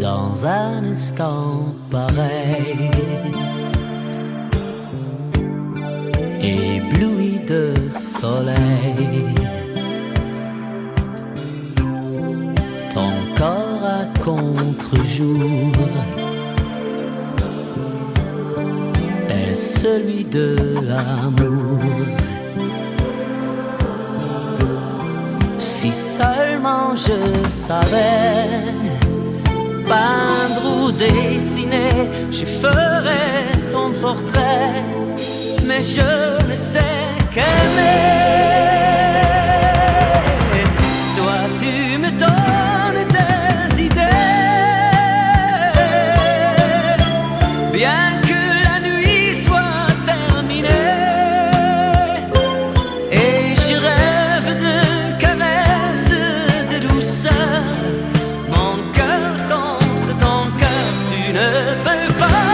dans un instant pareil, ébloui de soleil. Ton corps à contre-jour est celui de l'amour. Si seulement je savais peindre ou dessiner, je ferais ton portrait, mais je ne sais qu'aimer. Toi tu me donnes des idées, bien que la nuit soit terminée, et je rêve de caresses, de douceur, mon cœur contre ton cœur, tu ne peux pas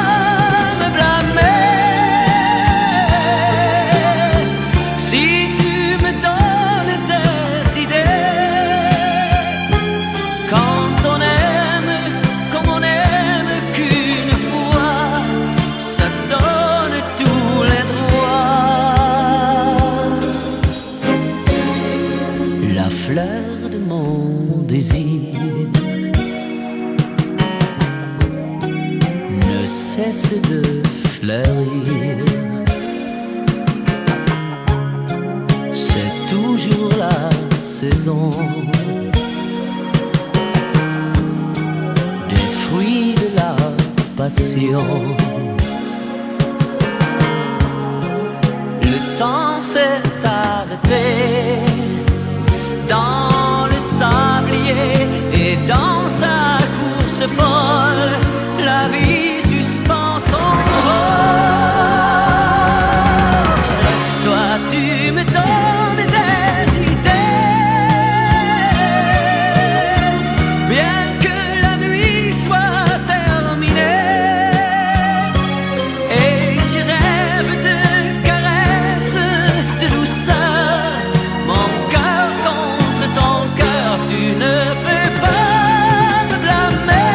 me blâmer. Si tu me donnes des idées, quand on aime comme on aime qu'une fois, ça donne tous les droits. La fleur de mon désir ne cesse de fleurir. C'est toujours la saison des fruits de la passion. Le temps s'est arrêté dans le sablier, et dans sa course folle, la vie suspend son vol. Toi tu me donnes des idées, bien que la nuit soit terminée, et je rêve de caresses, de douceur, mon cœur contre ton cœur, tu ne peux pas me blâmer.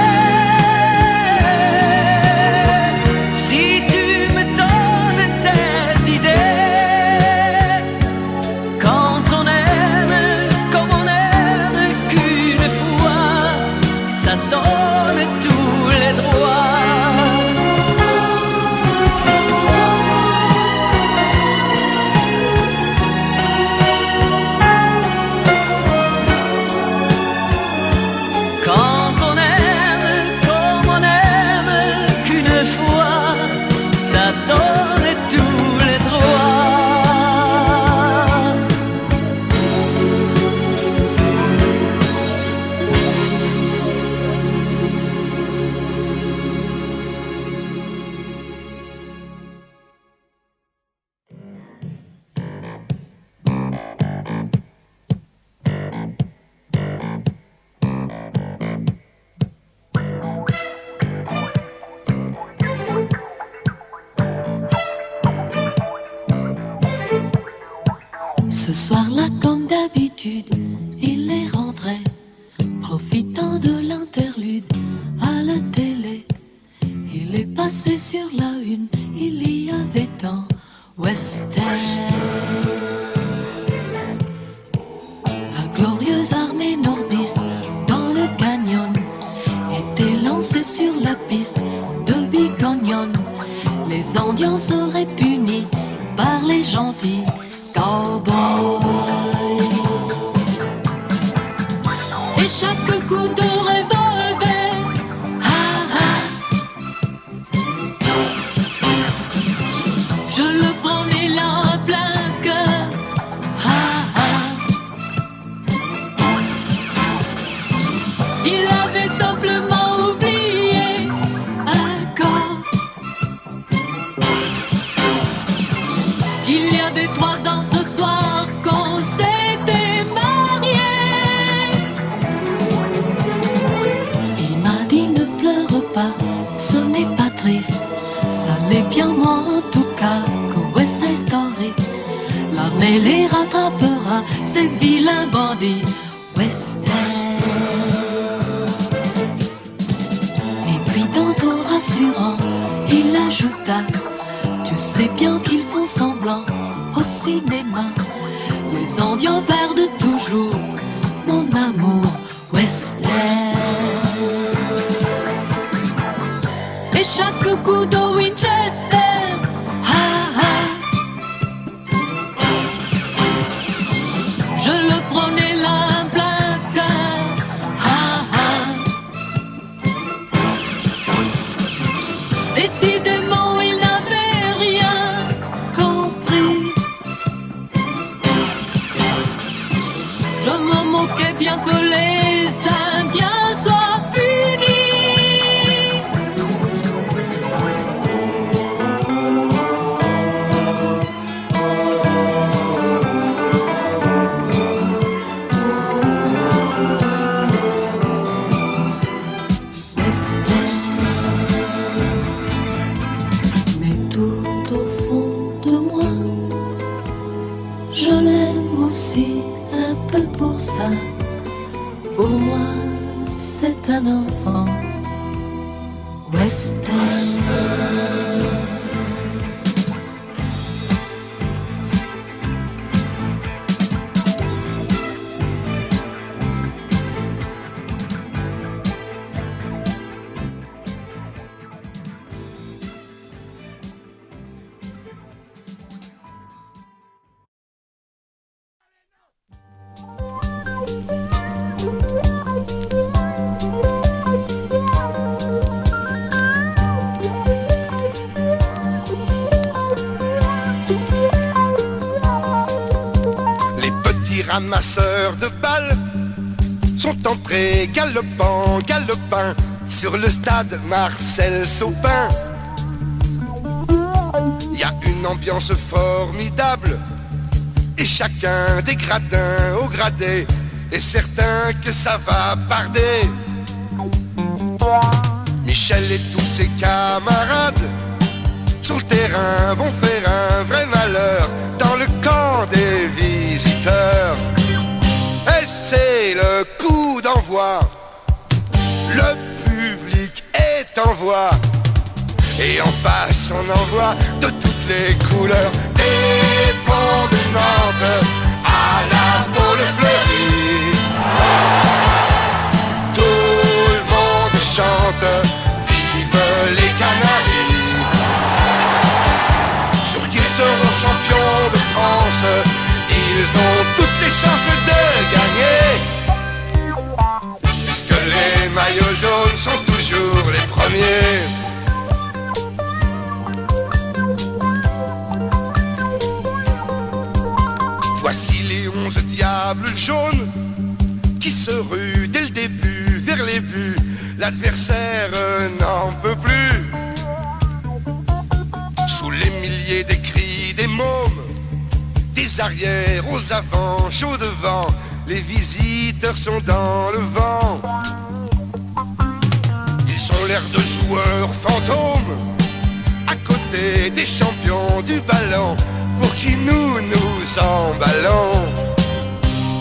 Si tu me donnes des idées, quand on aime comme on aime qu'une fois, ça donne tous les droits. Quand on aime comme on aime qu'une fois, ça donne tous les droits. Ce soir-là, comme d'habitude, il est rentré, profitant de l'interlude à la télé. Il est passé sur la une, il y avait un western. La glorieuse armée nordiste dans le canyon était lancée sur la piste de Big Canyon. Les Indiens seraient punis par les gentils cowboys. Et chaque coup de revolver, ah ah, je le prenais là en plein cœur, ah ah. Il avait simplement oublié un corps. Il y avait 3 ans ce soir qu'on s'était mariés. Il m'a dit ne pleure pas, ce n'est pas triste. Ça l'est bien moi en tout cas que West Side Story. L'armée les rattrapera, ces vilains bandits. Western. stars. Tu sais bien qu'ils font semblant au cinéma. Les Indiens perdent toujours mon amour western. Et chaque coup de Winchester, ah ah, je le prenais là un plein cœur, ah ah. Décidément il n'avait rien compris. Je me moquais bien que les Indiens soient punis. Mais tout au fond de moi, je l'aime aussi un peu pour ça. Pour moi, c'est un enfant western. Les petits ramasseurs de balles sont entrés galopant, galopin sur le stade Marcel Saupin. Il y a une ambiance formidable et chacun des gradins au gradé est certain que ça va barder. Michel et tous ses camarades sur le terrain vont faire un vrai malheur dans le camp des visiteurs. Et c'est le coup d'envoi, le public est en voie. Et en face on envoie de toutes les couleurs, des ponts de Nantes à la Baule fleurie. Tout le monde chante, vive les Canaries. Sûr qu'ils seront champions de France, ils ont toutes les chances de gagner, puisque les maillots jaunes sont toujours les premiers. Voici les 11 diables jaunes qui se ruent dès le début vers les buts. L'adversaire n'en peut plus. Sous les milliers des cris des mômes, des arrières aux avants, chaud devant, les visiteurs sont dans le vent. Ils ont l'air de joueurs fantômes à côté des champions du ballon, pour qui nous nous emballons.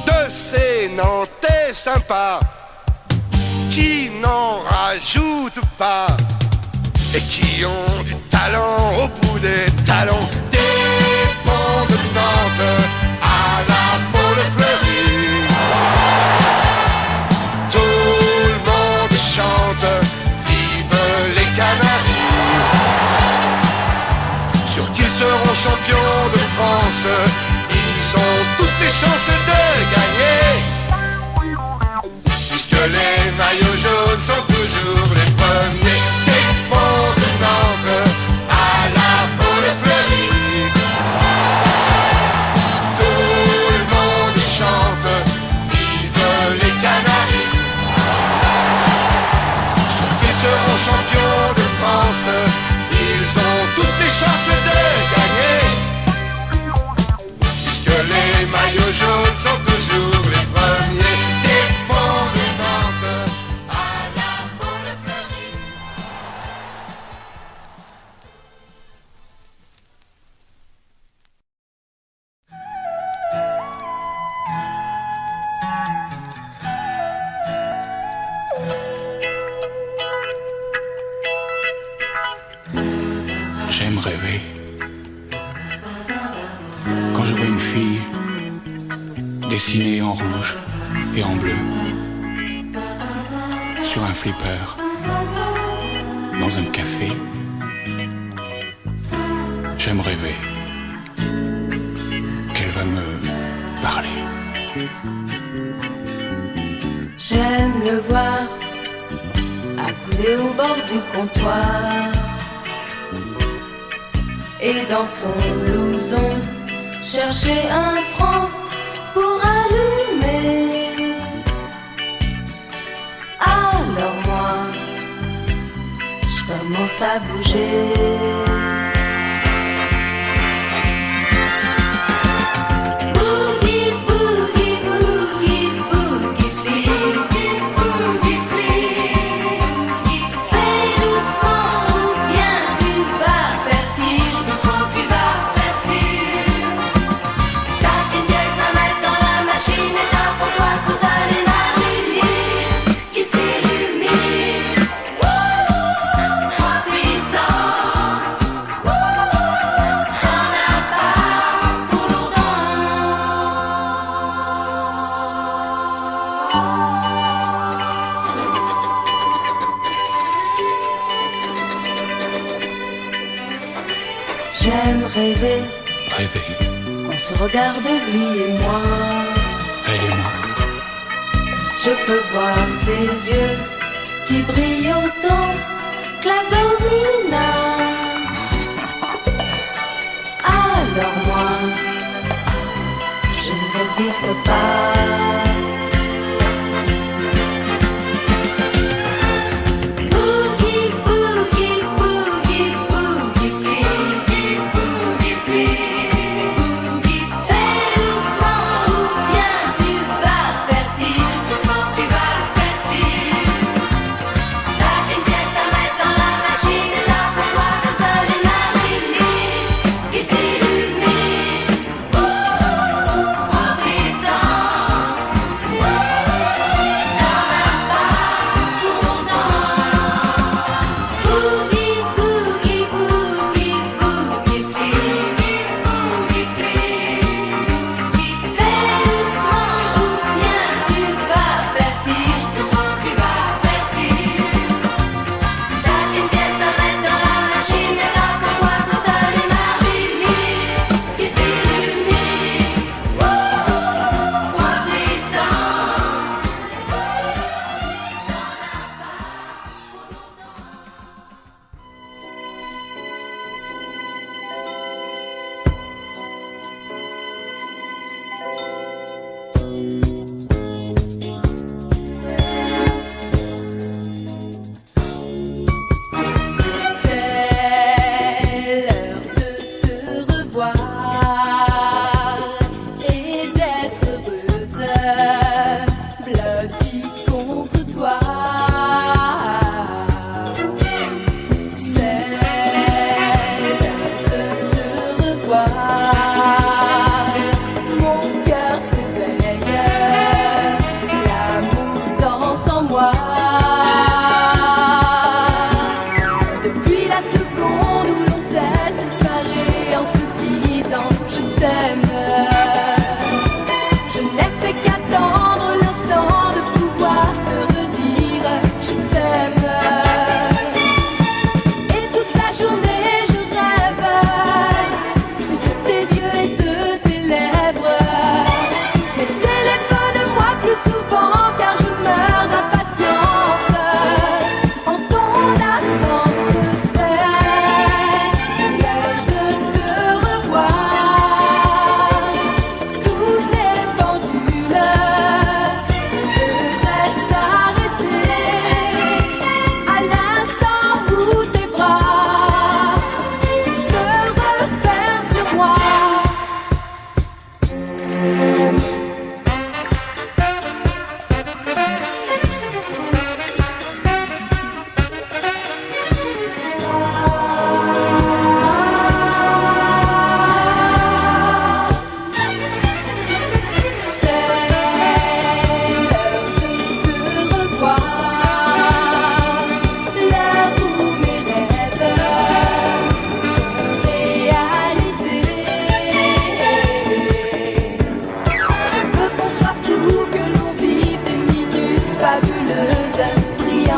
De ces Nantais sympas qui n'en rajoutent pas et qui ont du talent au bout des talons. Des ponts de Nantes à la Baule fleurie. Tout le monde chante, vive les Canaries. Sûr qu'ils seront champions de France, ils ont toutes les chances de gagner, puisque les maillots jaunes sont toujours les premiers. Des ponts de Nantes à la Baule fleurie. J'aime rêver. Quand je vois une fille dessinée en rouge et en bleu sur un flipper dans un café, j'aime rêver qu'elle va me parler. J'aime le voir accoudé au bord du comptoir et dans son blouson chercher un franc pour allumer. Alors moi, je commence à bouger. J'aime rêver, qu'on se regarde lui et moi. Elle et moi. Je peux voir ses yeux qui brillent autant que la domina. Alors moi, je ne résiste pas.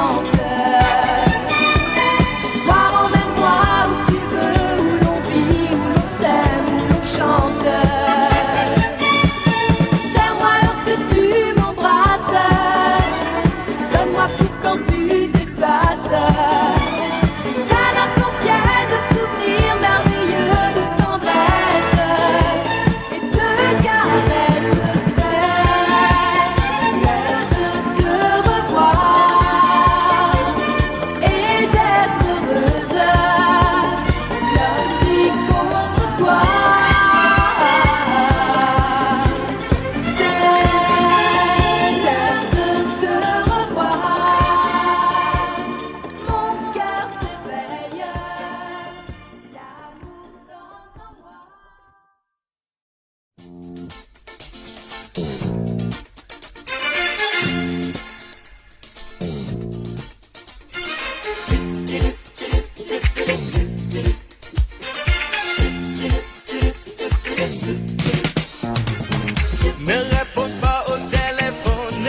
chante. Ce soir emmène-moi où tu veux, où l'on vit, où l'on s'aime, où l'on chante. Serre-moi lorsque tu m'embrasses, donne-moi tout quand tu t'effaces. Un arc-en-ciel de souvenirs merveilleux, de tendresse et de caresses. C'est l'heure de te revoir et d'être heureuse. L'homme qui contre toi. C'est l'heure de te revoir. Mon cœur s'éveille, l'amour danse en moi. Ne réponds pas au téléphone,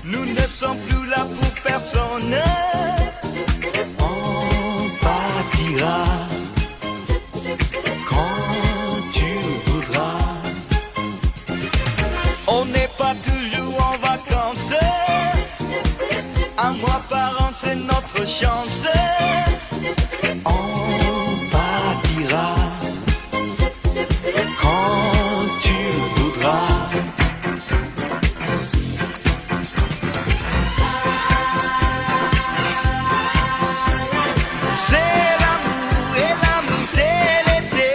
nous ne sommes plus là pour personne. On partira quand tu voudras. On n'est pas toujours en vacances, un mois par an c'est notre chance. On partira quand tu voudras. C'est l'amour et l'amour c'est l'été.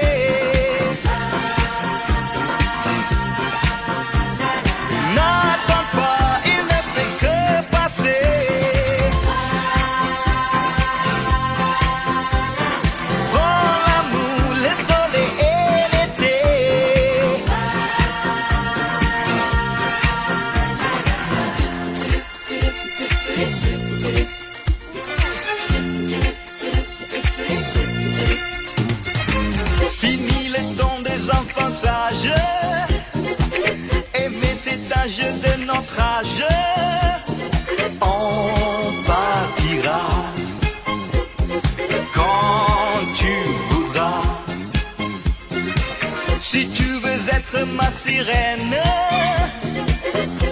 N'attends pas, il ne fait que passer. Prends l'amour, le soleil et l'été. Fini le temps des enfants sages, aimer cet âge de notre âge. On partira quand tu voudras. Si tu veux être ma sirène,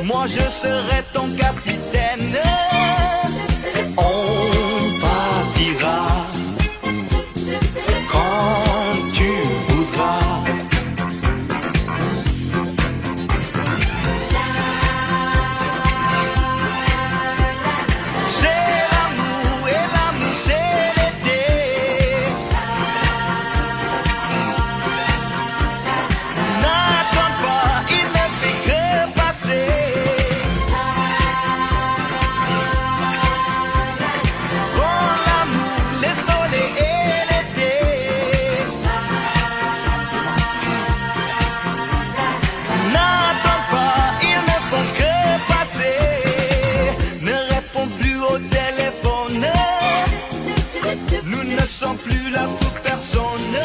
moi je serai ton capitaine. On partira quand tu voudras. C'est l'amour et l'amour c'est l'été. N'attends pas, il ne fait que passer. Prends l'amour, le soleil et l'été. N'attends pas, ils ne font que passer. Ne réponds plus au téléphone, nous ne sommes plus là pour personne.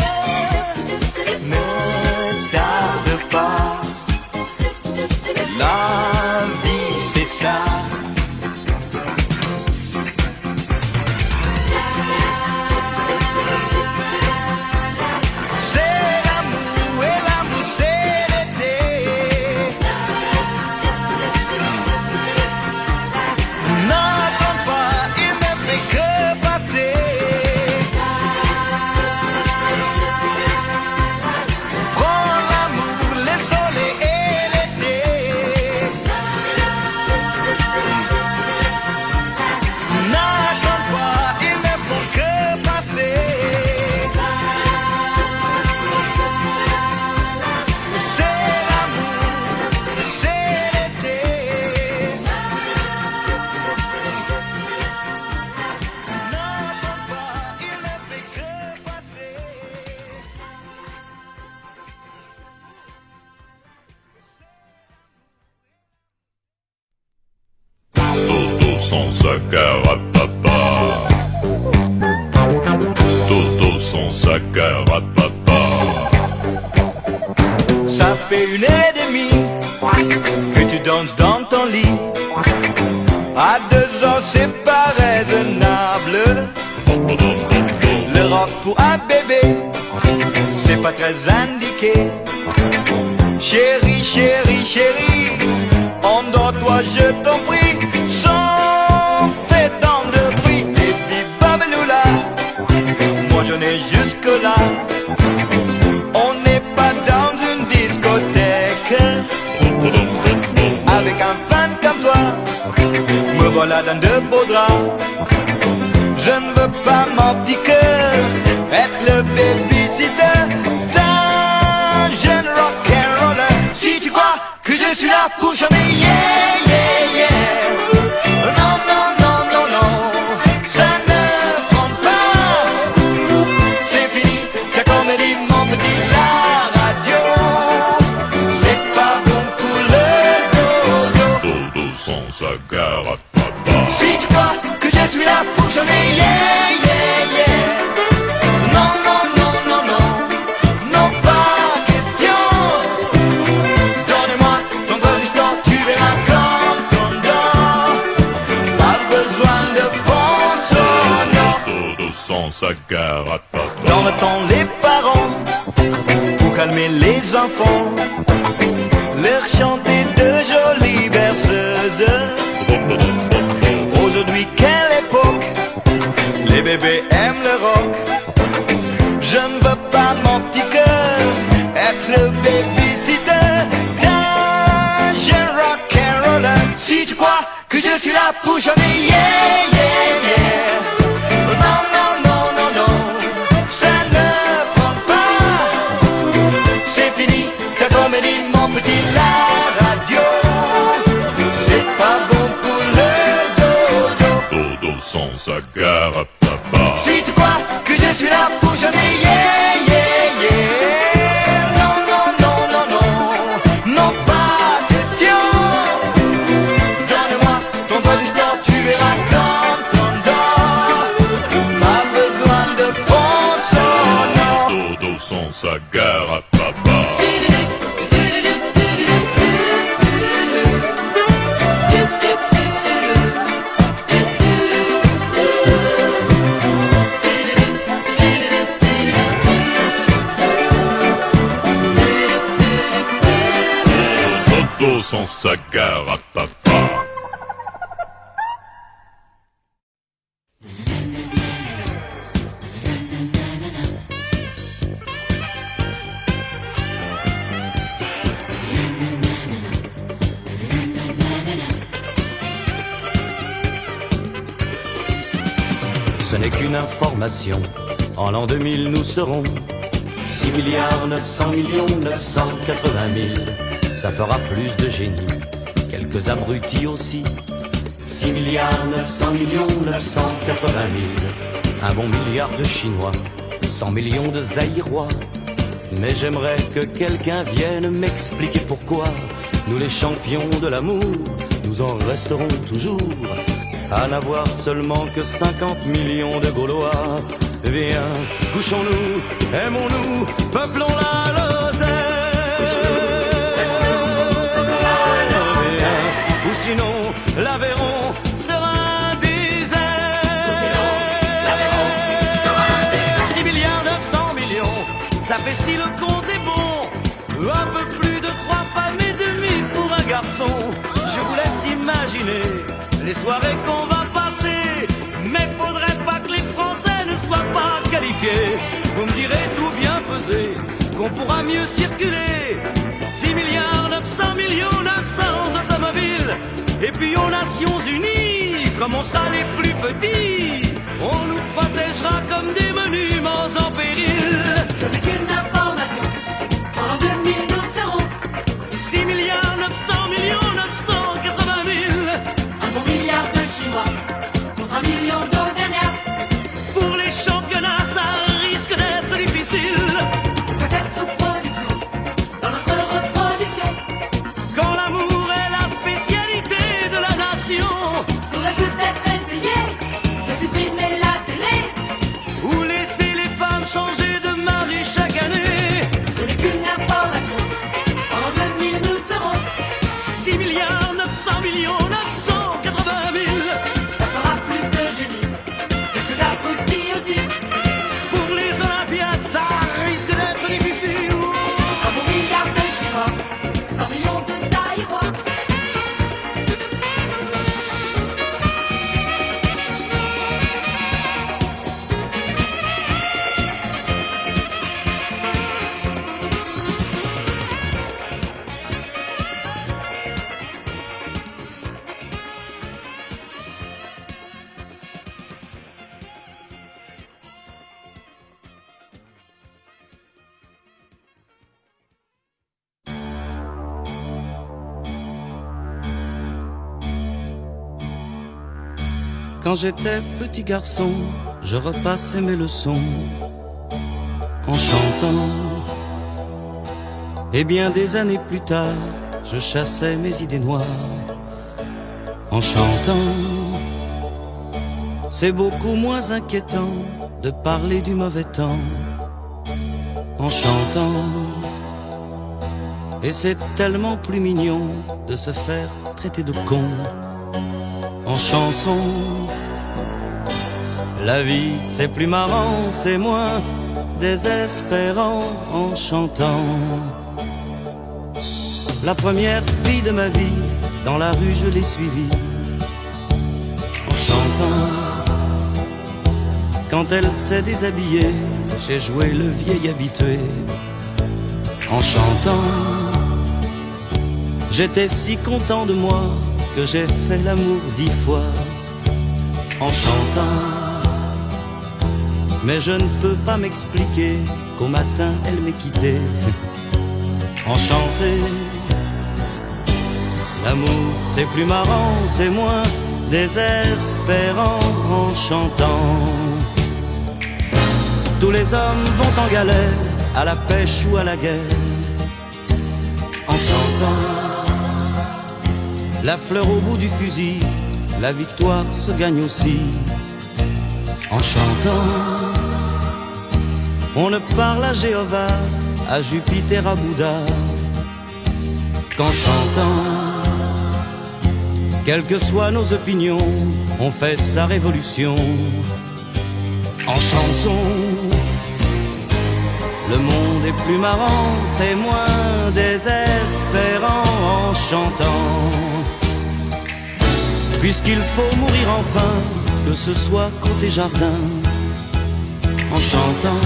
Ne tarde pas, la vie c'est ça. C'est l'amour et l'amour c'est l'été. N'attends pas, il ne fait que passer. Prends l'amour, le soleil et l'été. N'attends pas, il ne faut que passer. C'est l'amour, c'est l'été. N'attends pas, il ne fait que passer. Todo son sac à ratata. Todo son sac à ratata. Ça fait 1h30 que tu danses dans ton lit. À 2 ans c'est pas raisonnable. Le rock pour un bébé, c'est pas très indiqué. Chérie, chérie, chérie, endors-toi je t'en prie, sans fait tant de bruit. Et puis babeloula, moi j'en ai jusque là. On n'est pas dans une discothèque. Avec un fan comme toi, me voilà dans de beaux draps. Je ne veux pas, mon petit cœur, être le babysitter d'un jeune rock'n'roller. Si tu crois que je suis là pour chanter, yeah, yeah, yeah. Non, non, non, non, non, ça ne prend pas. C'est fini, ta comédie, mon petit, la radio. C'est pas bon pour le dodo. Dodo sans sa garapapa. Si tu crois que je suis là pour chanter, yeah, yeah, yeah. Non, non, non, non, non, non, pas question. Donne-moi ton transistor, tu verras quand on dort. Pas besoin de fond sonore. Dodo sans sa garapapa. Dans le temps, les parents, pour calmer les enfants, leur chanter de jolies berceuses. Aujourd'hui, quelle époque, les bébés aiment le rock. Je ne veux pas, mon petit cœur, être le babysitter d'un jeune rock'n'roller. Si tu crois que je suis là pour chanter, yeah, yeah, yeah. Non, non, non, non, non, ça ne prend pas. C'est fini, ta comédie, mon petit, la radio. C'est pas bon pour le dodo. Dodo sans sa garapapa. Si tu crois que je suis là pour chanter, yeah, yeah, yeah. Non, non, non, non, non, non, pas question. Donne-moi ton transistor, tu verras quand on dort. Pas besoin de fond sonore. Dodo sans sa garapapa. Dodo sans sa garapapa. Ce n'est qu'une information. En l'an 2000, nous serons 6 milliards 900 millions 980 000. Ça fera plus de génies, quelques abrutis aussi. 6 milliards 900 millions 980 000. Un bon milliard de Chinois, 100 millions de Zaïrois. Mais j'aimerais que quelqu'un vienne m'expliquer pourquoi nous les champions de l'amour, nous en resterons toujours à n'avoir seulement que 50 millions de Gaulois. Viens, couchons-nous, aimons-nous, peuplons la Lozère. Ou sinon, l'Aveyron sera un désert. 6 milliards 900 millions, ça fait si le compte est bon. Un peu plus de 3 femmes et demie pour un garçon. Je vous laisse imaginer les soirées qu'on va passer. Mais faudrait pas que les Français ne soient pas qualifiés. Vous me direz tout bien pesé, qu'on pourra mieux circuler. 6 milliards 900 millions 900 automobiles. Et puis aux Nations Unies, comme on sera les plus petits, on nous protégera comme des monuments en péril. Ce n'est qu'une information. En 2000, nous serons 6 milliards 900 millions 980 000. un bon milliard de Chinois contre 1 million d'Auvergnats. Pour les championnats, ça risque d'être difficile. Vous êtes sous production dans notre reproduction. Quand l'amour est la spécialité de la nation, Faudrait peut-être essayer de supprimer la télé. ou laisser les femmes changer de mari chaque Quand j'étais petit garçon, je repassais mes leçons en chantant. Et bien des années plus tard, je chassais mes idées noires en chantant. C'est beaucoup moins inquiétant de parler du mauvais temps en chantant. Et c'est tellement plus mignon de se faire traiter de con en chanson. La vie c'est plus marrant, c'est moins désespérant en chantant. La première fille de ma vie, dans la rue je l'ai suivie en chantant. Quand elle s'est déshabillée, j'ai joué le vieil habitué en chantant. J'étais si content de moi que j'ai fait l'amour 10 fois en chantant. Mais je ne peux pas m'expliquer qu'au matin elle m'ait quitté enchanté. L'amour c'est plus marrant, c'est moins désespérant en chantant. Tous les hommes vont en galère, à la pêche ou à la guerre en chantant. La fleur au bout du fusil, la victoire se gagne aussi en chantant. On ne parle à Jéhovah, à Jupiter, à Bouddha qu'en chantant. Quelles que soient nos opinions, on fait sa révolution en chanson. Le monde est plus marrant, c'est moins désespérant en chantant. Puisqu'il faut mourir enfin, que ce soit côté jardin en chantant.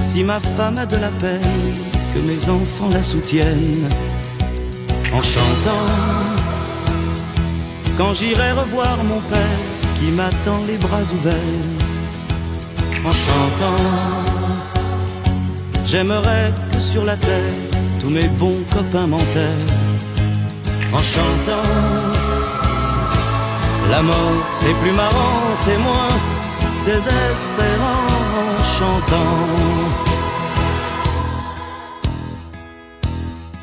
Si ma femme a de la peine, que mes enfants la soutiennent en chantant. Quand j'irai revoir mon père qui m'attend les bras ouverts en chantant. J'aimerais que sur la terre tous mes bons copains m'enterrent en chantant. La mort c'est plus marrant, c'est moins désespérant en chantant.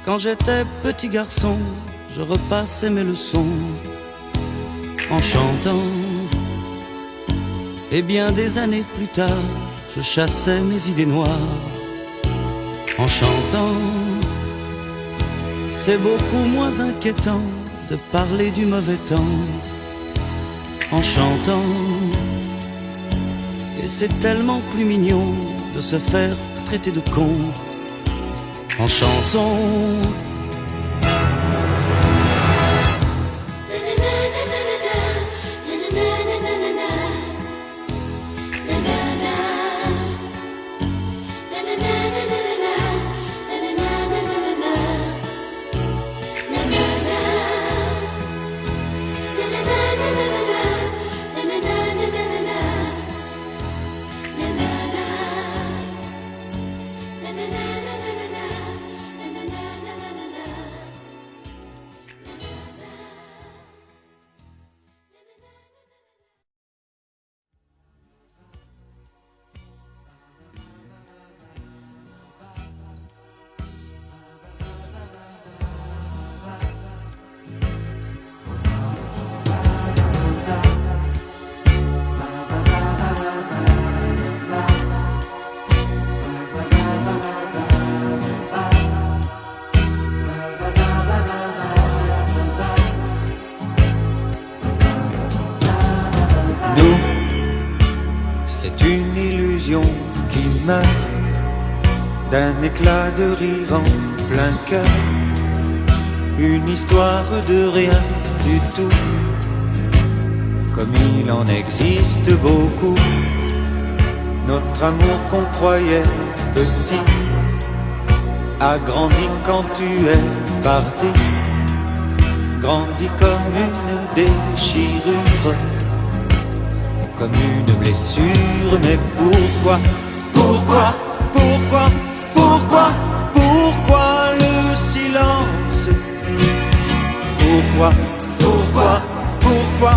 Quand j'étais petit garçon, je repassais mes leçons en chantant. Et bien des années plus tard, je chassais mes idées noires en chantant. C'est beaucoup moins inquiétant de parler du mauvais temps en chantant. Et c'est tellement plus mignon de se faire traiter de con en chanson. Qui meurt d'un éclat de rire en plein cœur. Une histoire de rien du tout, comme il en existe beaucoup. Notre amour qu'on croyait petit a grandi quand tu es parti. Grandi comme une déchirure, comme une blessure. Mais pourquoi, pourquoi, pourquoi, pourquoi, pourquoi le silence? Pourquoi, pourquoi, pourquoi,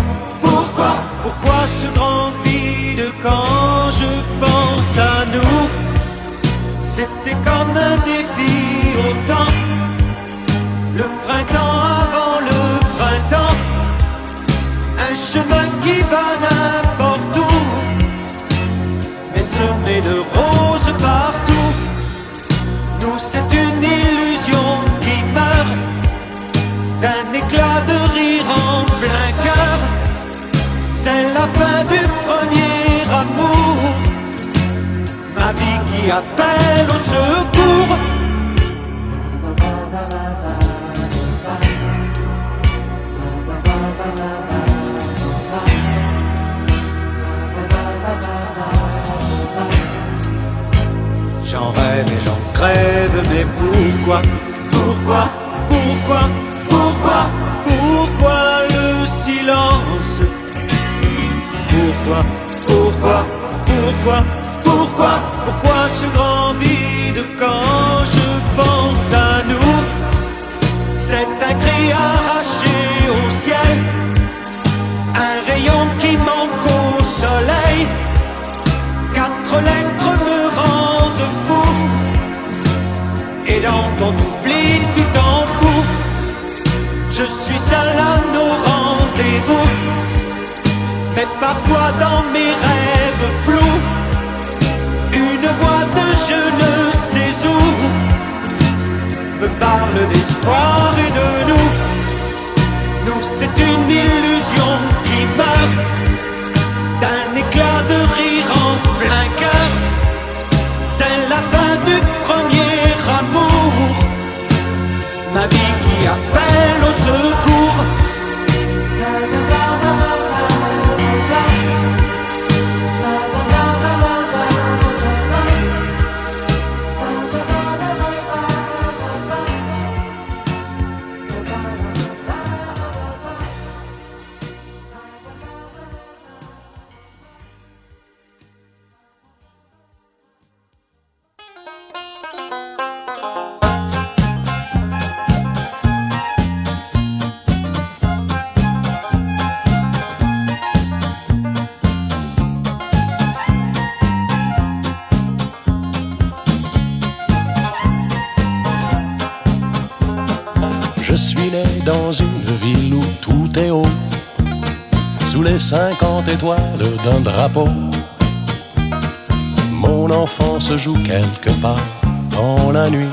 un chemin qui va n'importe où, mais semé de roses partout. Nous c'est une illusion qui meurt, d'un éclat de rire en plein cœur. C'est la fin du premier amour, ma vie qui appelle au secours. J'en rêve et j'en crève, mais pourquoi, pourquoi, pourquoi, pourquoi, pourquoi le silence? Pourquoi, pourquoi, pourquoi, pourquoi, pourquoi ce grand vide quand je pense à nous? C'est un cri arraché au ciel, un rayon qui manque au soleil. 4 lettres me rendent fou, et dans ton oubli tu t'en fous. Je suis seul à nos rendez-vous, mais parfois dans mes rêves flous, une voix de je ne sais où me parle d'espoir et de nous. Nous c'est une illusion qui meurt, d'un éclat de rire en plein cœur. C'est la fin du premier amour, ma vie qui appelle au secours. Je suis né dans une ville où tout est haut, sous les 50 étoiles d'un drapeau. Mon enfance se joue quelque part dans la nuit,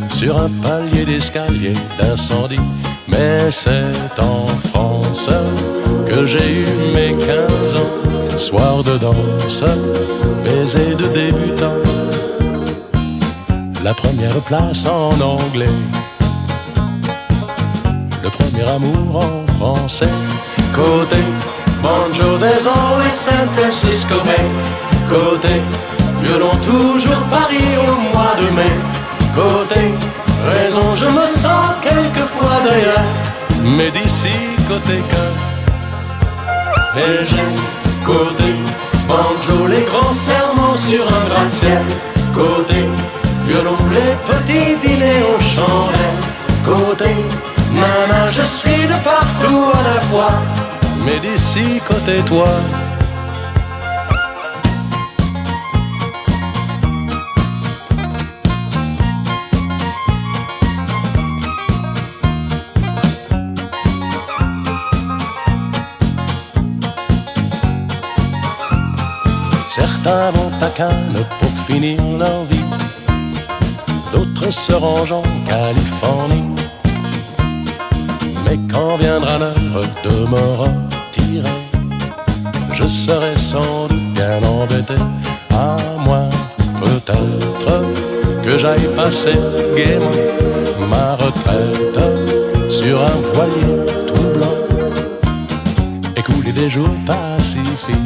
sur un palier d'escalier d'incendie. Mais c'est en France que j'ai eu mes 15 ans, soir de danse, baiser de débutant, la première place en anglais, le premier amour en français. Côté banjo, there's always San Francisco Bay. Côté violon, toujours Paris au mois de mai. Côté raison, je me sens quelquefois d'ailleurs, mais d'ici côté cœur. Et j'ai côté banjo, les grands serments sur un gratte-ciel. Côté violon, les petits dîners aux chandelles. Côté nana, je suis de partout à la fois, mais d'ici côté toi. Certains vont à Cannes pour finir leur vie, d'autres se rangent en Californie. Mais quand viendra l'heure de me retirer, je serai sans doute bien embêté. À moins peut-être que j'aille passer gaiement ma retraite sur un voilier tout blanc et couler des jours pacifiques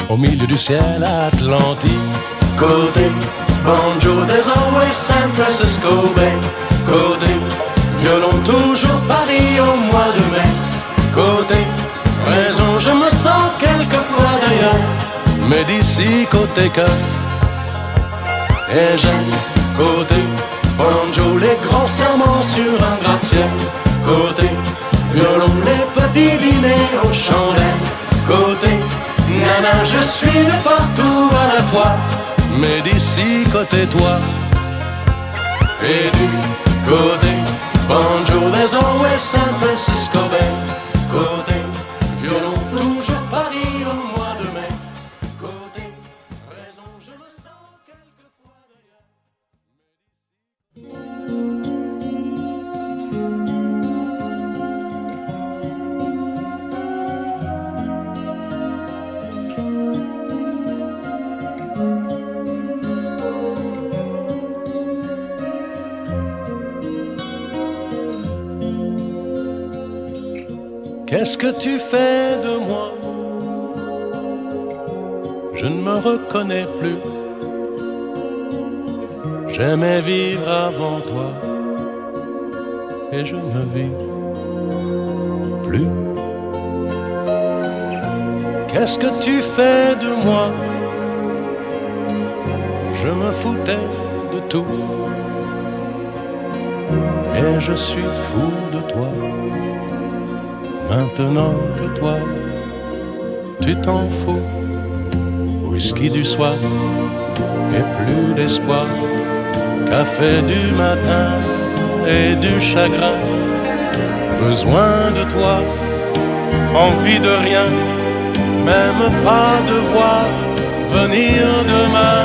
au milieu du ciel atlantique. Côté banjo, there's always San Francisco Bay. Côté violon, toujours Paris au mois de mai. Côté raison, je me sens quelquefois d'ailleurs, mais d'ici côté cœur. Et j'aime côté banjo, les grands serments sur un gratte-ciel. Côté violon, les petits dîners aux chandelles. Côté nana, je suis de partout à la fois, mais d'ici côté toi. Et du côté banjo, there's always San Francisco Bay. Qu'est-ce que tu fais de moi? Je ne me reconnais plus. J'aimais vivre avant toi et je ne vis plus. Qu'est-ce que tu fais de moi? Je me foutais de tout et je suis fou de toi. Maintenant que toi, tu t'en fous. Whisky du soir et plus d'espoir. Café du matin et du chagrin. Besoin de toi, envie de rien, même pas de voir venir demain.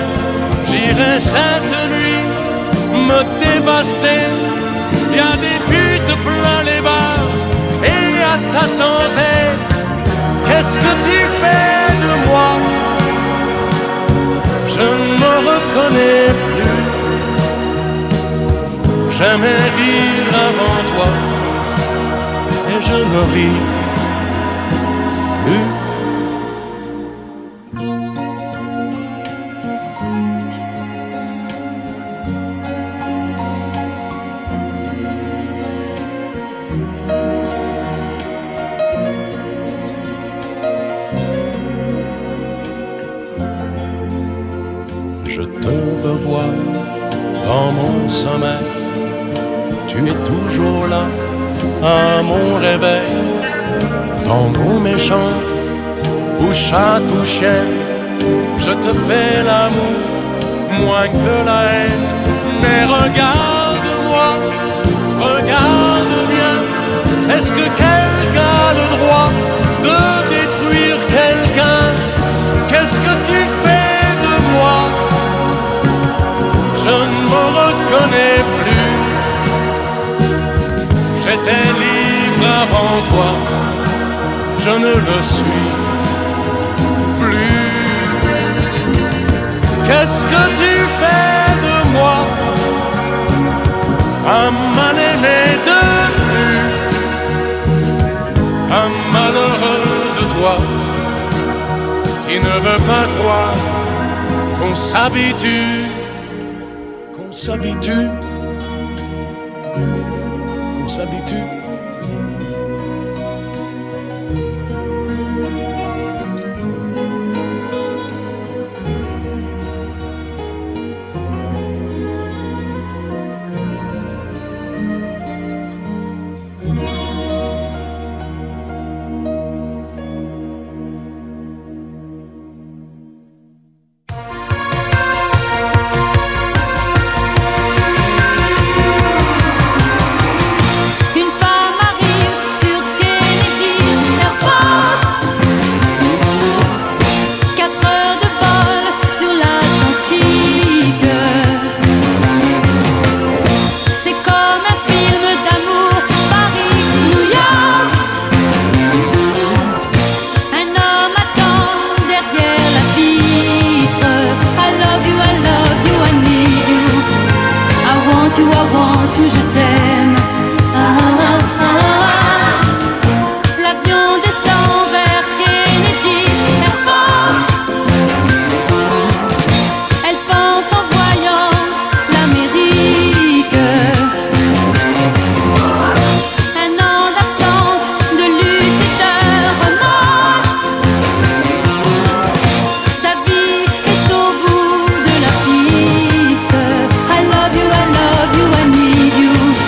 J'irai cette nuit me dévaster. Y a des putes plein les bars et à ta santé. Qu'est-ce que tu fais de moi? Je ne me reconnais plus. J'aimais vivre avant toi et je ne ris plus. Je te revois dans mon sommeil. Tu es toujours là, à mon réveil. Tambour méchant, ou chat ou chien, je te fais l'amour, moins que la haine. Mais regarde-moi, regarde bien. Est-ce que quelqu'un a le droit de détruire quelqu'un? Qu'est-ce que tu fais de moi? Je ne me reconnais plus. J'étais libre avant toi, je ne le suis plus. Qu'est-ce que tu fais de moi? Un mal-aimé de plus, un malheureux de toi qui ne veut pas croire qu'on s'habitue, qu'on s'habitue. S'habitue. I love you, I need you.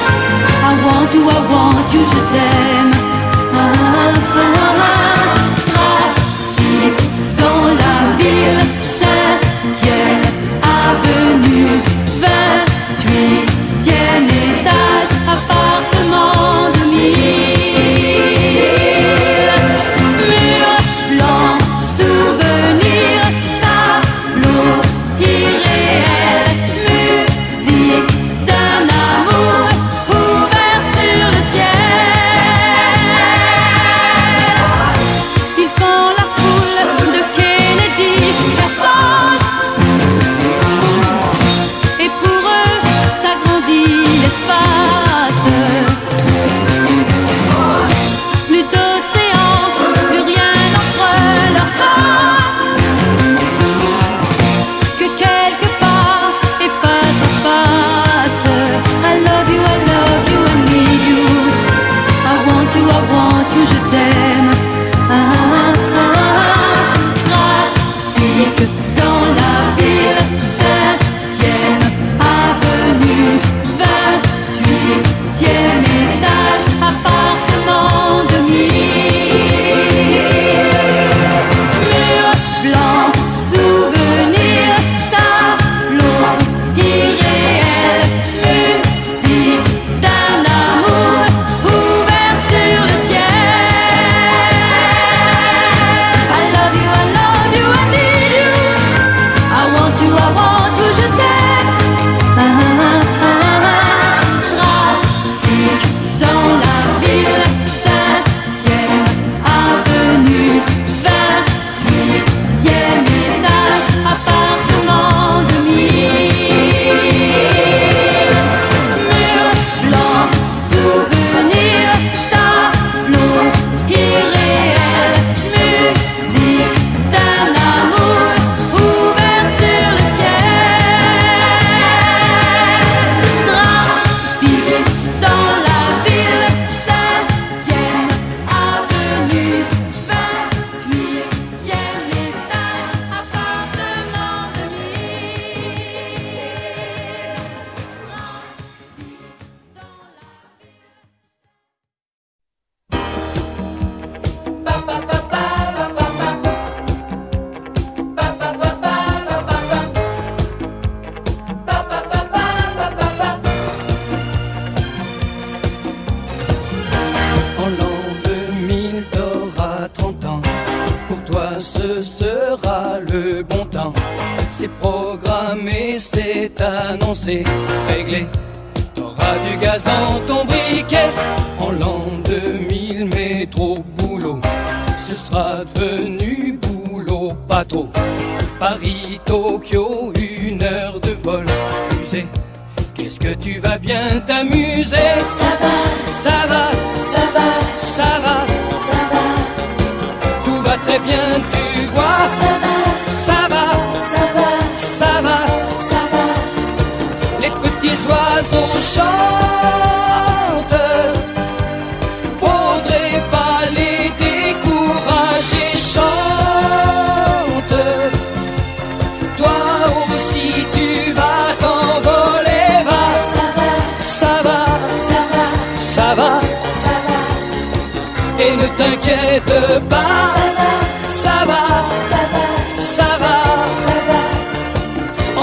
maintenant c'est réglé. T'auras du gaz dans ton briquet. En l'an 2000, métro, boulot, ce sera devenu boulot, pas trop. Paris, Tokyo, 1 heure de vol, fusée. Qu'est-ce que tu vas bien t'amuser? Ça va, ça va, ça va, ça va, ça va, tout va très bien, tu vois. ça va, Ça va, ça va, ça va, ça va. les petits oiseaux chantent. Faudrait pas les décourager, chante. Toi aussi tu vas t'envoler, va. Ça va, Ça va, ça va, ça va, ça va, et ne t'inquiète pas. ça va, Ça va, ça va, ça va, ça va.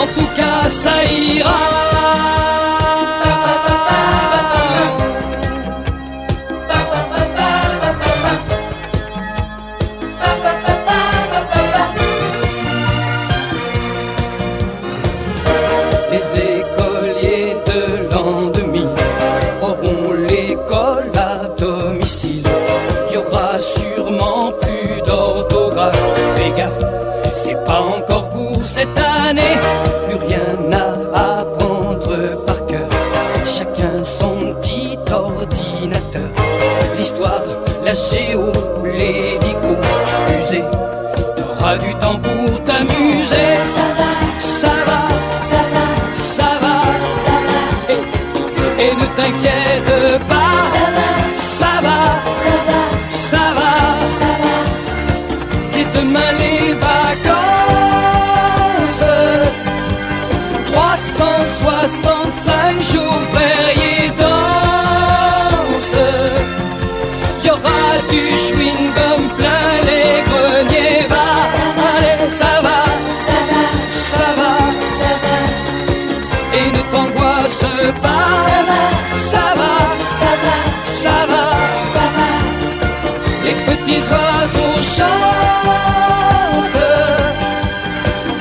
en tout cas ça ira. Les écoliers de l'an 2000 auront l'école à domicile. Il y aura sûrement plus d'orthographe. Fais gaffe, c'est pas encore pour cette année. Plus rien à apprendre par cœur. Chacun son petit ordinateur. L'histoire, la géo, l'édico, musée. T'auras du temps pour t'amuser. Ça va, Ça va, ça va, ça va, ça va, et ne t'inquiète pas. ça va, Ça va, ça va, ça va, ça va. c'est demain les vacances. 365 jours fériés danse. Y aura du chewing-gum plein les greniers. Va, allez, ça va, Ça va, ça va, ça va, et ne t'angoisse pas. ça va, Ça va, ça va, ça va, ça va. les petits oiseaux chantent.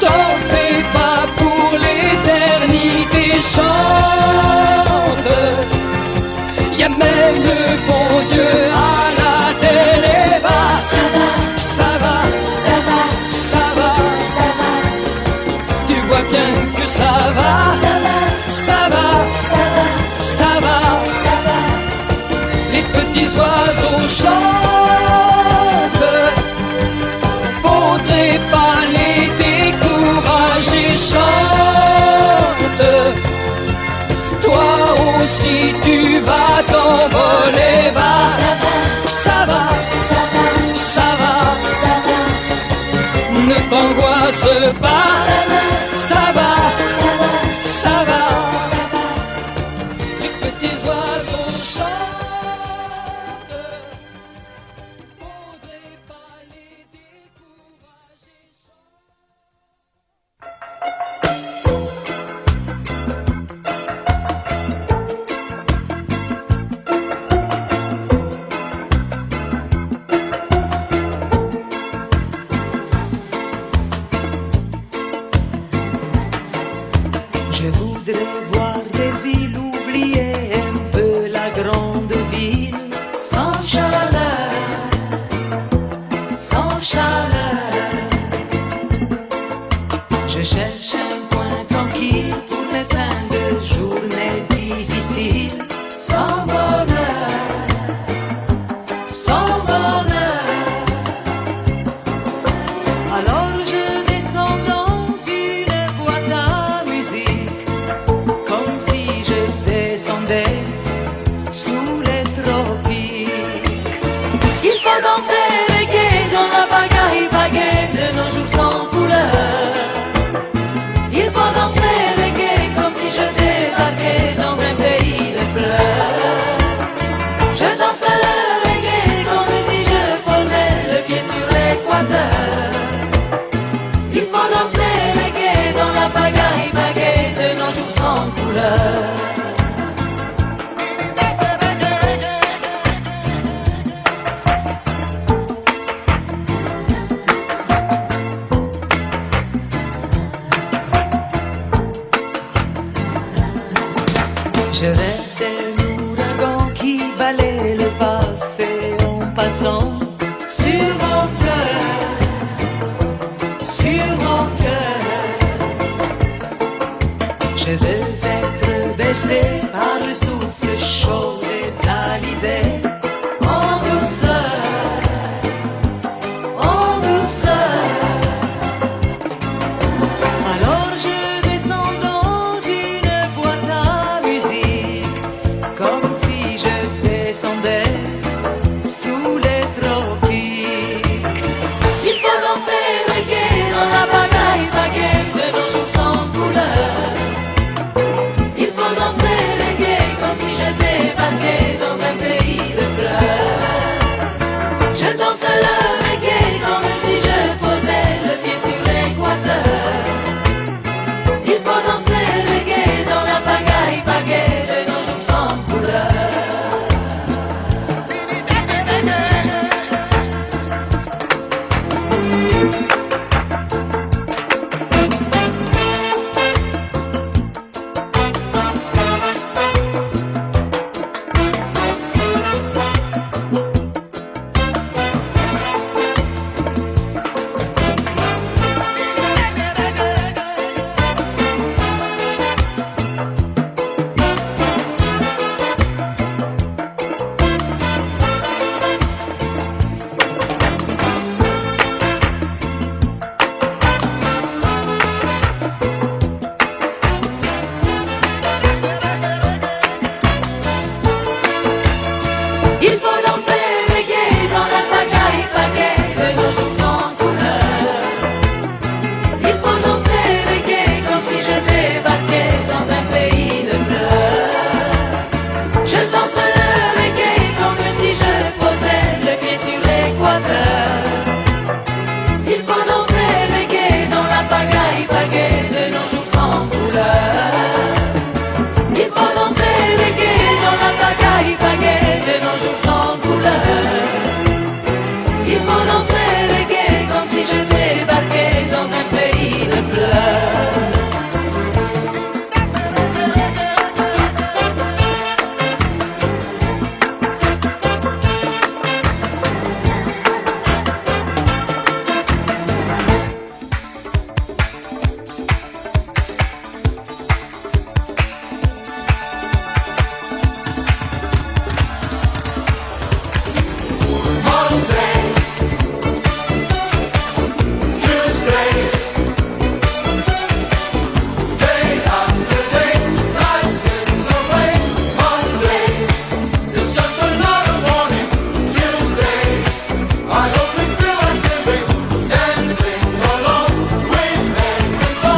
T'en fais pas pour l'éternité, chante. Y a même le bon Dieu à la télé. Va, Ça va, ça va, ça va, ça va, ça va, tu vois bien que ça va. ça va, Ça va, ça va, ça va, ça va. les petits oiseaux chantent. Faudrait pas les décourager, chante. Toi aussi tu vas t'envoler, va. Ça va, Ça va, ça va, ça va, ne t'angoisse pas. Ça va, ça va, ça va, ça va. les petits oiseaux chantent. Faudrait pas les décourager, Je voudrais voir des îles oublier un peu la grande ville. Sans chaleur, sans chaleur. Je cherche un coin tranquille pour mes fins de journée difficiles. Sans bonheur, sans bonheur. Alors je descends dans une boîte à musique, comme si je descendais sous les tropiques. Il faut danser reggae dans la bagaille baguette de nos jours sans couleur. Il faut danser reggae comme si je débarquais dans un pays de fleurs. Je danse le reggae comme si je posais le pied sur l'équateur. Il faut danser reggae dans la bagaille baguette de nos jours sans couleur. Je rêve d'un ouragan qui balaie le passé en passant sur mon cœur, sur mon cœur. Je veux être bercé par le souffle chaud des alizés. En douceur, en douceur. Alors je descends dans une boîte à musique, comme si je descendais sous les tropiques. Il faut danser reggae dans la bagaille baguette de nos jours sans couleur. Il faut danser reggae comme si je débarquais dans un pays de fleurs. Je danse le reggae comme si je posais le pied sur l'équateur. Il faut danser reggae dans la pagaille baguette de nos jours sans couleur. Il faut danser reggae dans la pagaille baguette de nos jours sans couleur. Il faut danser reggae comme si je débarquais dans un pays de fleurs. Je danse le reggae comme si je posais le pied sur l'équateur. Il faut danser reggae dans la pagaille baguette de nos jours sans couleur. Il faut danser reggae dans la pagaille baguette de nos jours sans couleur. Il faut danser reggae comme si je débarquais dans un pays de fleurs.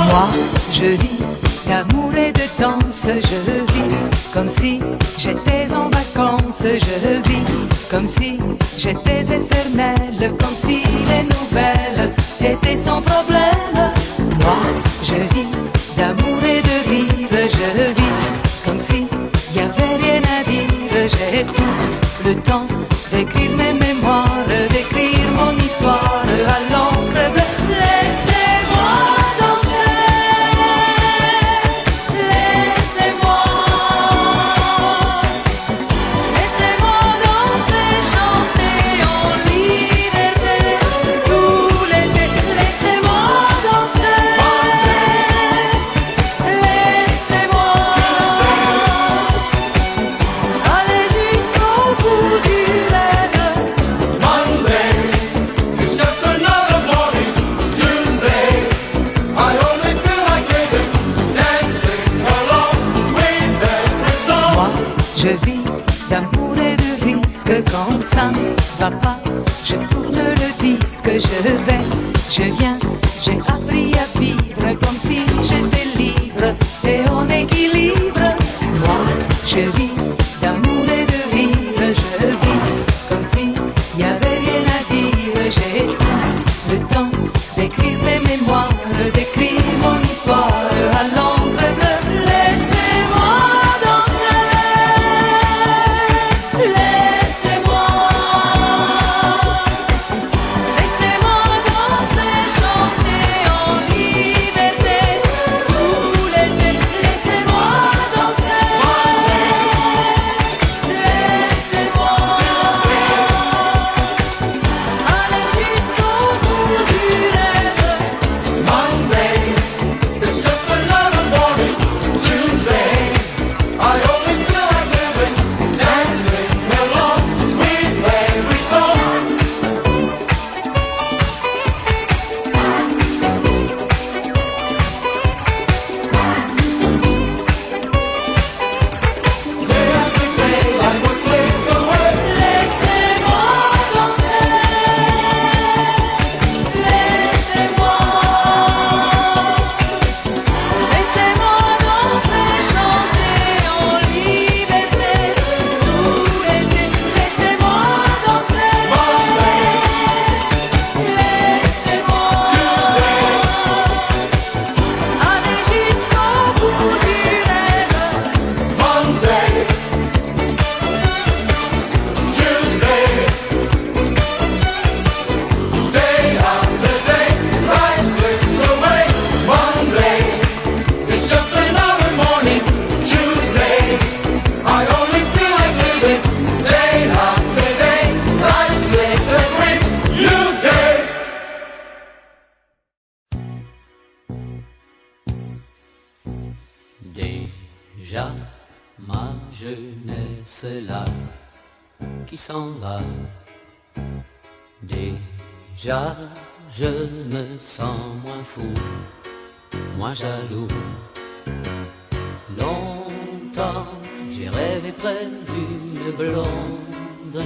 Moi, je vis d'amour et de danse, je vis comme si j'étais en vacances, je vis comme si j'étais éternelle, comme si les nouvelles étaient sans problème. Moi, je vis d'amour et de rire, je vis comme si y avait rien à dire, j'ai tout le temps d'écrire mes mémoires, d'écrire mon histoire à l'encre bleue. Laissez-moi danser, laissez-moi, laissez-moi danser, chanter en liberté tout l'été. Laissez-moi danser, laissez-moi aller jusqu'au bout du rêve. Monday is just another morning. Tuesday, I only feel like living, dancing along with every song. Moi, je vis d'amour et de risque. Quand ça ne va pas, je tourne le disque. Je viens, j'ai appris à vivre comme si j'étais libre et en équilibre. Moi, je vis d'amour et de rire. Je vis comme si y avait rien à dire. J'ai tout le temps d'écrire mes mémoires, d'écrire mon histoire à l'encre bleue. Laissez-moi danser, laissez-moi, laissez-moi danser, chanter Déjà, ma jeunesse est là, qui s'en va. Déjà, je me sens moins fou, moins jaloux. Longtemps, j'ai rêvé près d'une blonde,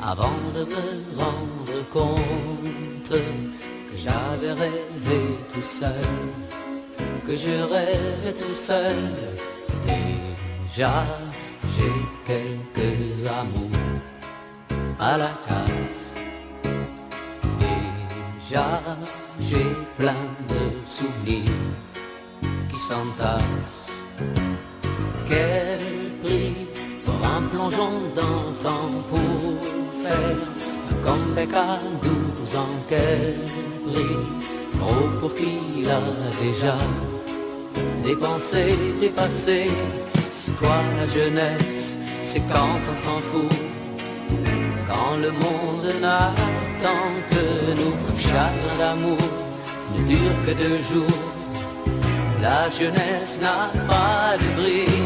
avant de me rendre compte que j'avais rêvé tout seul, que je rêvais tout seul. Déjà, j'ai quelques amours à la casse. Déjà, j'ai plein de souvenirs qui s'entassent. Quel prix pour un plongeon d'antan pour faire un comeback à 12 ans? Quel prix trop pour qui a déjà dépensé, dépassé? C'est quoi la jeunesse? C'est quand on s'en fout, quand le monde n'attend que nous, quand chagrin d'amour ne dure que 2 jours. La jeunesse n'a pas de bris.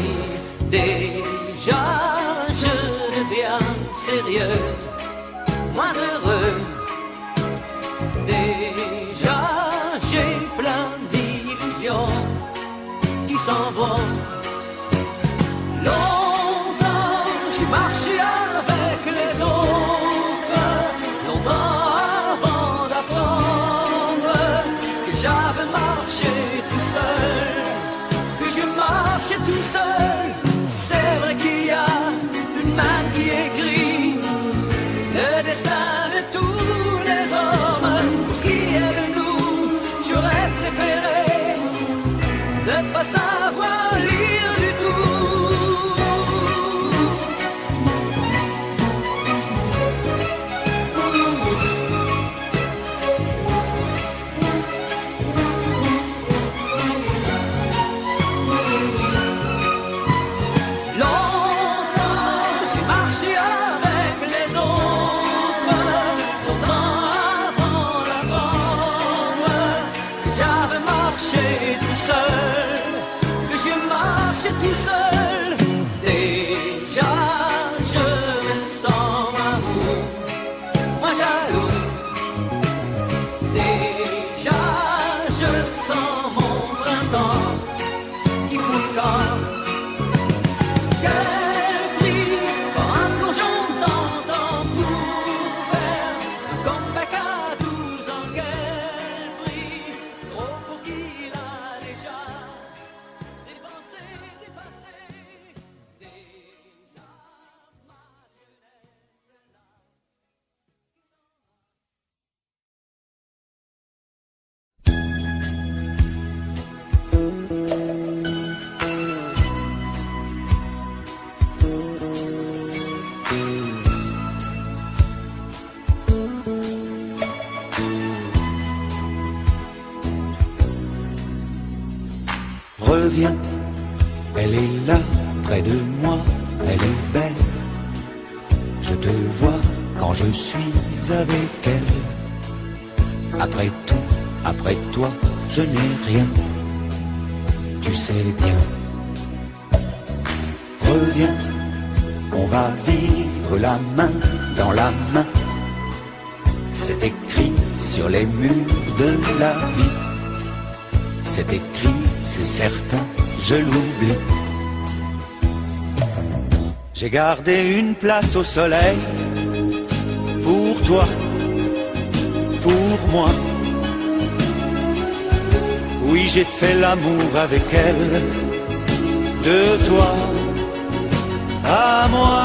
Déjà je deviens sérieux, moins heureux. Déjà j'ai plein d'illusions qui s'en vont. Longtemps j'ai marché avec les autres, longtemps avant d'apprendre que j'avais marché tout seul, que je marchais tout seul. C'est vrai qu'il y a une main qui écrit le destin de tous les hommes. Pour ce qui est de nous, j'aurais préféré ne pas savoir lire du tout. Tout seul, déjà je me sens moins fou, moins jaloux. Déjà je sens mon printemps qui fout le camp. Quel prix pour un plongeon d'antan pour faire un comeback à 12 ans? Quel prix trop pour qui l'a déjà dépensé, dépassé. Déjà ma jeunesse est là. Reviens, elle est là, près de moi, elle est belle. Je te vois quand je suis avec elle. Après tout, après toi, je n'ai rien, tu sais bien. Reviens, on va vivre la main dans la main. C'est écrit sur les murs de la vie. C'est écrit, c'est certain, je l'oublie. J'ai gardé une place au soleil pour toi, pour moi. Oui, j'ai fait l'amour avec elle, de toi à moi.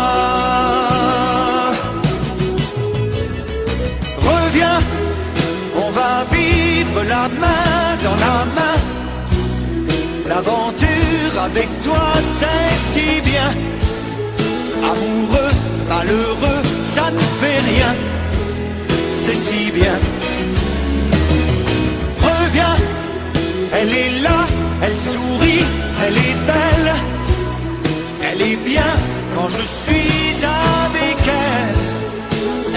Reviens, on va vivre la main dans la main. L'aventure avec toi, c'est si bien. Amoureux, malheureux, ça ne fait rien. C'est si bien. Reviens, elle est là, elle sourit, elle est belle. Elle est bien quand je suis avec elle.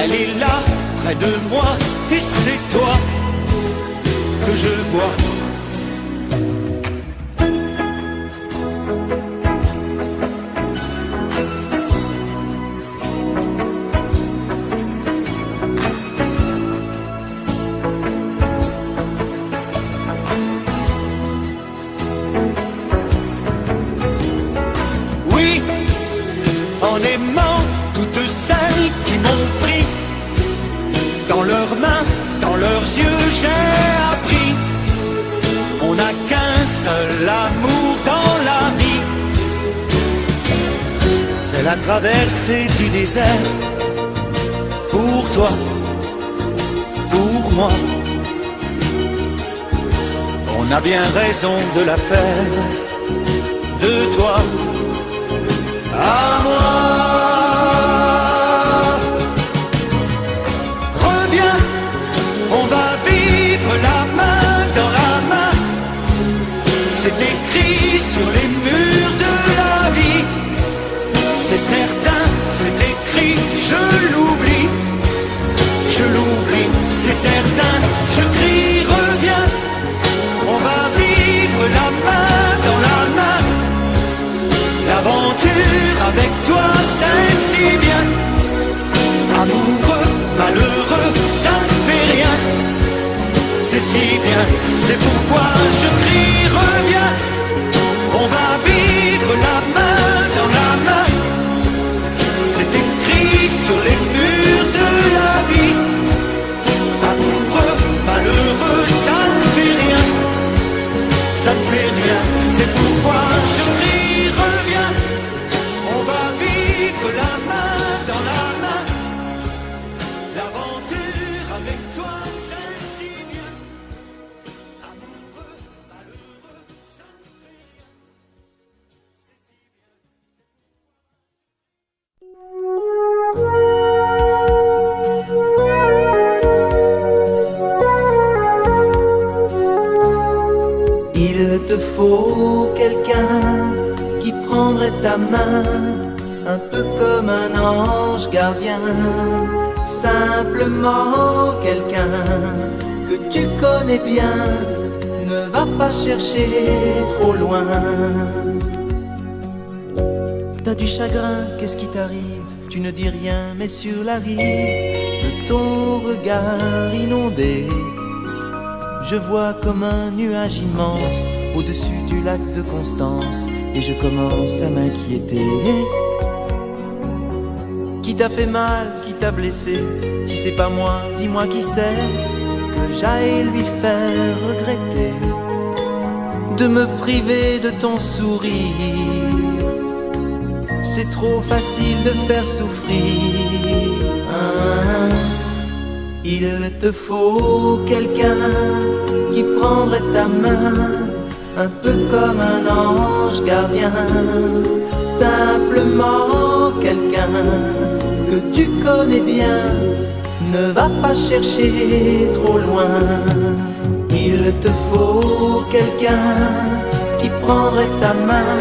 Elle est là, près de moi, et c'est toi que je vois. leurs yeux j'ai appris, on n'a qu'un seul amour dans la vie, c'est la traversée du désert, pour toi, pour moi. On a bien raison de la faire, de toi à moi. Reviens, on va vivre la main dans la main, c'est écrit sur les murs de la vie, c'est certain, c'est écrit, je l'oublie, c'est certain, je crie, reviens, on va vivre la main dans la main, l'aventure avec toi c'est si bien, amoureux, malheureux, ça ne fait rien, c'est si bien, c'est pourquoi je crie, reviens, on va vivre la main dans la main, c'est écrit sur les murs de la vie, amoureux, malheureux, ça ne fait rien, ça ne fait rien, c'est pourquoi je crie, reviens, on va vivre la main dans la main, l'aventure avec toi c'est si bien, amoureux, malheureux, ça ne fait rien, c'est si bien. Il te faut quelqu'un qui prendrait ta main, un peu comme un ange gardien, simplement quelqu'un que tu connais bien, ne va pas chercher trop loin. T'as du chagrin, qu'est-ce qui t'arrive? Tu ne dis rien, mais sur la rive de ton regard inondé, je vois comme un nuage immense au-dessus du lac de Constance, et je commence à m'inquiéter. Qui t'a fait mal, qui t'a blessé? Si c'est pas moi, dis-moi qui c'est, que j'aille lui faire regretter de me priver de ton sourire. C'est trop facile de faire souffrir. Il te faut quelqu'un qui prendrait ta main, un peu comme un ange gardien, simplement quelqu'un que tu connais bien, ne va pas chercher trop loin. Il te faut quelqu'un qui prendrait ta main,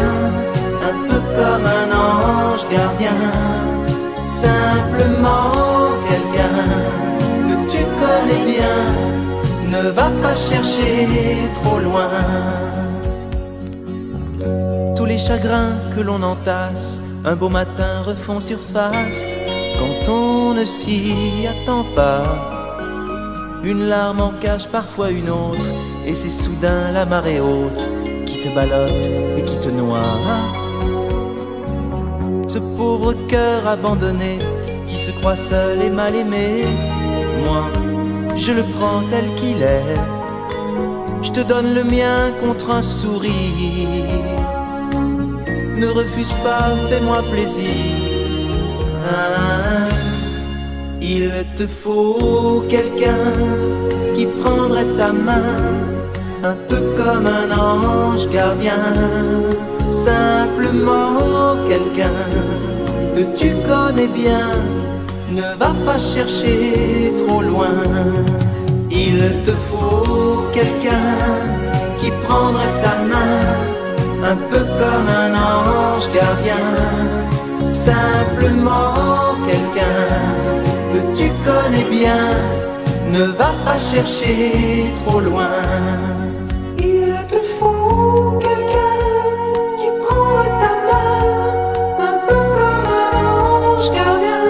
un peu comme un ange gardien, simplement quelqu'un que tu connais bien, ne va pas chercher trop loin. Tous les chagrins que l'on entasse, un beau matin refont surface, quand on ne s'y attend pas. Une larme en cache parfois une autre, et c'est soudain la marée haute qui te ballotte et qui te noie. Ce pauvre cœur abandonné qui se croit seul et mal aimé, moi je le prends tel qu'il est, je te donne le mien contre un sourire. Ne refuse pas, fais-moi plaisir. Il te faut quelqu'un qui prendrait ta main, un peu comme un ange gardien, simplement quelqu'un que tu connais bien, ne va pas chercher trop loin. Il te faut quelqu'un qui prendrait ta main, un peu comme un ange gardien, simplement quelqu'un que tu connais bien, ne va pas chercher trop loin. Il te faut quelqu'un qui prendrait ta main, un peu comme un ange gardien,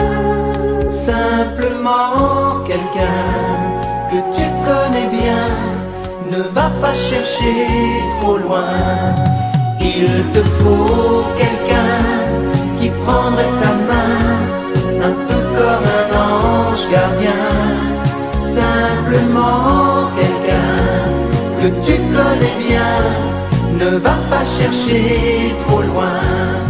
simplement quelqu'un que tu connais bien, ne va pas chercher trop loin. Il te faut quelqu'un qui prendrait ta main, un peu comme un ange gardien, simplement quelqu'un que tu connais bien. Ne va pas chercher trop loin.